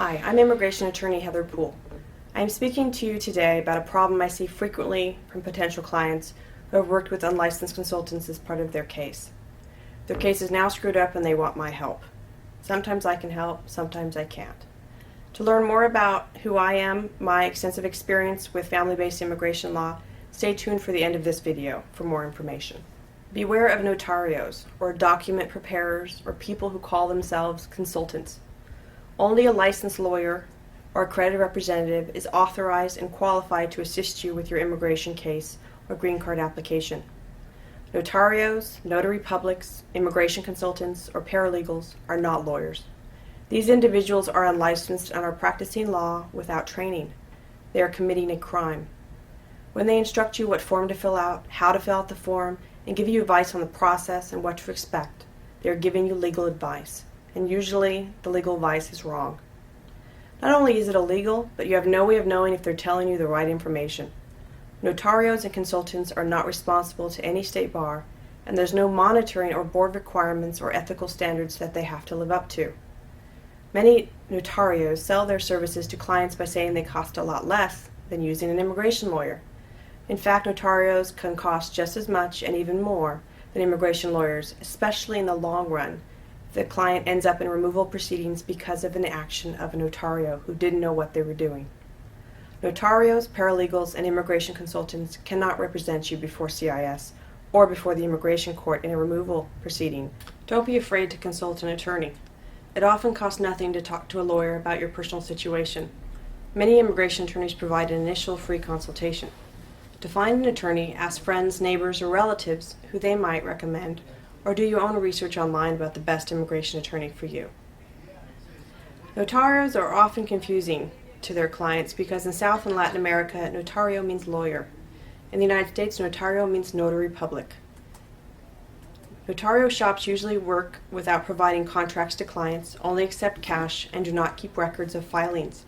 Hi, I'm immigration attorney Heather Poole. I am speaking to you today about a problem I see frequently from potential clients who have worked with unlicensed consultants as part of their case. Their case is now screwed up and they want my help. Sometimes I can help, sometimes I can't. To learn more about who I am, my extensive experience with family-based immigration law, stay tuned for the end of this video for more information. Beware of notarios, or document preparers, or people who call themselves consultants. Only a licensed lawyer or accredited representative is authorized and qualified to assist you with your immigration case or green card application. Notarios, notary publics, immigration consultants, or paralegals are not lawyers. These individuals are unlicensed and are practicing law without training. They are committing a crime. When they instruct you what form to fill out, how to fill out the form, and give you advice on the process and what to expect, they are giving you legal advice. And usually the legal advice is wrong. Not only is it illegal, but you have no way of knowing if they're telling you the right information. Notarios and consultants are not responsible to any state bar, and there's no monitoring or board requirements or ethical standards that they have to live up to. Many notarios sell their services to clients by saying they cost a lot less than using an immigration lawyer. In fact, notarios can cost just as much and even more than immigration lawyers, especially in the long run. The client ends up in removal proceedings because of an action of a notario who didn't know what they were doing. Notarios, paralegals, and immigration consultants cannot represent you before CIS or before the immigration court in a removal proceeding. Don't be afraid to consult an attorney. It often costs nothing to talk to a lawyer about your personal situation. Many immigration attorneys provide an initial free consultation. To find an attorney, ask friends, neighbors, or relatives who they might recommend, or do your own research online about the best immigration attorney for you. Notarios are often confusing to their clients because in South and Latin America, notario means lawyer. In the United States, notario means notary public. Notario shops usually work without providing contracts to clients, only accept cash, and do not keep records of filings.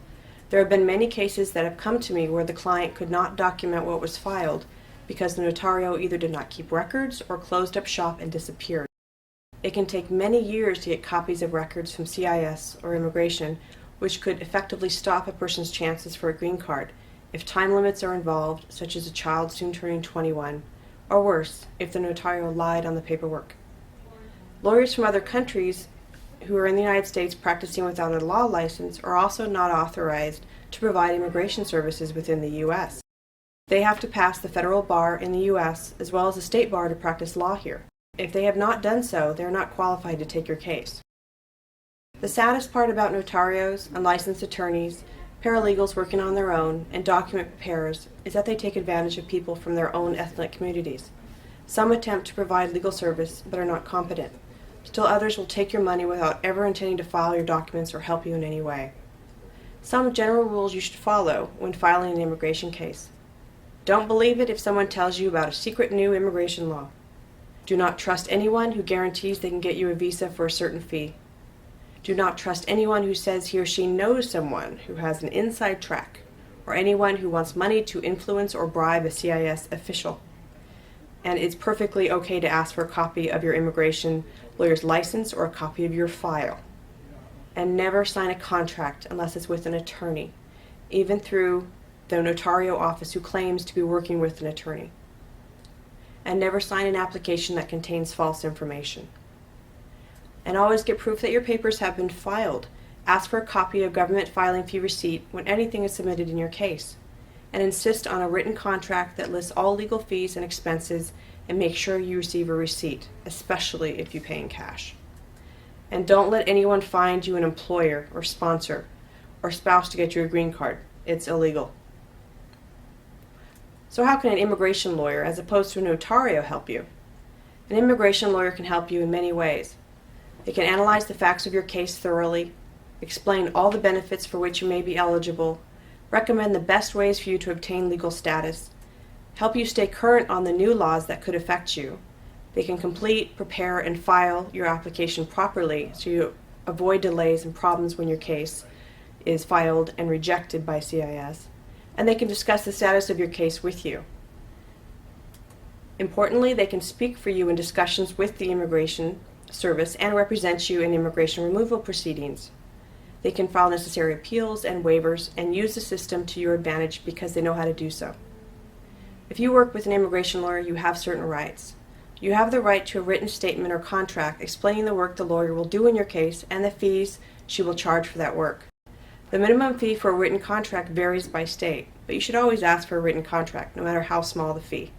There have been many cases that have come to me where the client could not document what was filed because the notario either did not keep records or closed up shop and disappeared. It can take many years to get copies of records from CIS or immigration, which could effectively stop a person's chances for a green card if time limits are involved, such as a child soon turning 21, or worse, if the notario lied on the paperwork. Lawyers from other countries who are in the United States practicing without a law license are also not authorized to provide immigration services within the U.S. They have to pass the federal bar in the U.S. as well as the state bar to practice law here. If they have not done so, they are not qualified to take your case. The saddest part about notarios, unlicensed attorneys, paralegals working on their own, and document preparers is that they take advantage of people from their own ethnic communities. Some attempt to provide legal service but are not competent. Still others will take your money without ever intending to file your documents or help you in any way. Some general rules you should follow when filing an immigration case. Don't believe it if someone tells you about a secret new immigration law. Do not trust anyone who guarantees they can get you a visa for a certain fee. Do not trust anyone who says he or she knows someone who has an inside track, or anyone who wants money to influence or bribe a CIS official. And it's perfectly okay to ask for a copy of your immigration lawyer's license or a copy of your file. And never sign a contract unless it's with an attorney, even through the notario office who claims to be working with an attorney. And never sign an application that contains false information. And always get proof that your papers have been filed. Ask for a copy of government filing fee receipt when anything is submitted in your case. And insist on a written contract that lists all legal fees and expenses, and make sure you receive a receipt, especially if you pay in cash. And don't let anyone find you an employer or sponsor or spouse to get you a green card. It's illegal. So how can an immigration lawyer, as opposed to a notario, help you? An immigration lawyer can help you in many ways. They can analyze the facts of your case thoroughly, explain all the benefits for which you may be eligible, recommend the best ways for you to obtain legal status, help you stay current on the new laws that could affect you. They can complete, prepare, and file your application properly so you avoid delays and problems when your case is filed and rejected by CIS. And they can discuss the status of your case with you. Importantly, they can speak for you in discussions with the immigration service and represent you in immigration removal proceedings. They can file necessary appeals and waivers and use the system to your advantage because they know how to do so. If you work with an immigration lawyer, you have certain rights. You have the right to a written statement or contract explaining the work the lawyer will do in your case and the fees she will charge for that work. The minimum fee for a written contract varies by state, but you should always ask for a written contract, no matter how small the fee.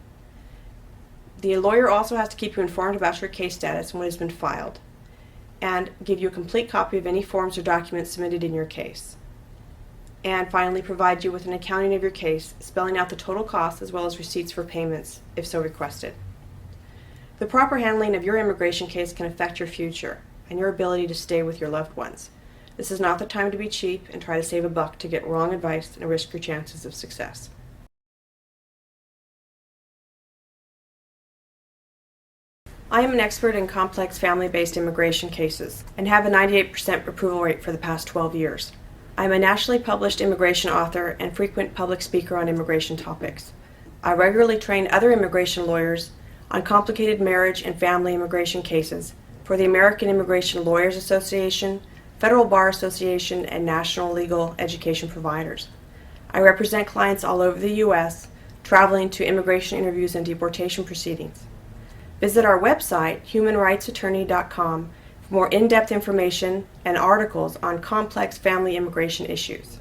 The lawyer also has to keep you informed about your case status and what has been filed, and give you a complete copy of any forms or documents submitted in your case. And finally, provide you with an accounting of your case, spelling out the total costs as well as receipts for payments, if so requested. The proper handling of your immigration case can affect your future and your ability to stay with your loved ones. This is not the time to be cheap and try to save a buck to get wrong advice and risk your chances of success. I am an expert in complex family-based immigration cases and have a 98% approval rate for the past 12 years. I am a nationally published immigration author and frequent public speaker on immigration topics. I regularly train other immigration lawyers on complicated marriage and family immigration cases for the American Immigration Lawyers Association, Federal Bar Association, and National Legal Education Providers. I represent clients all over the U.S., traveling to immigration interviews and deportation proceedings. Visit our website, humanrightsattorney.com, for more in-depth information and articles on complex family immigration issues.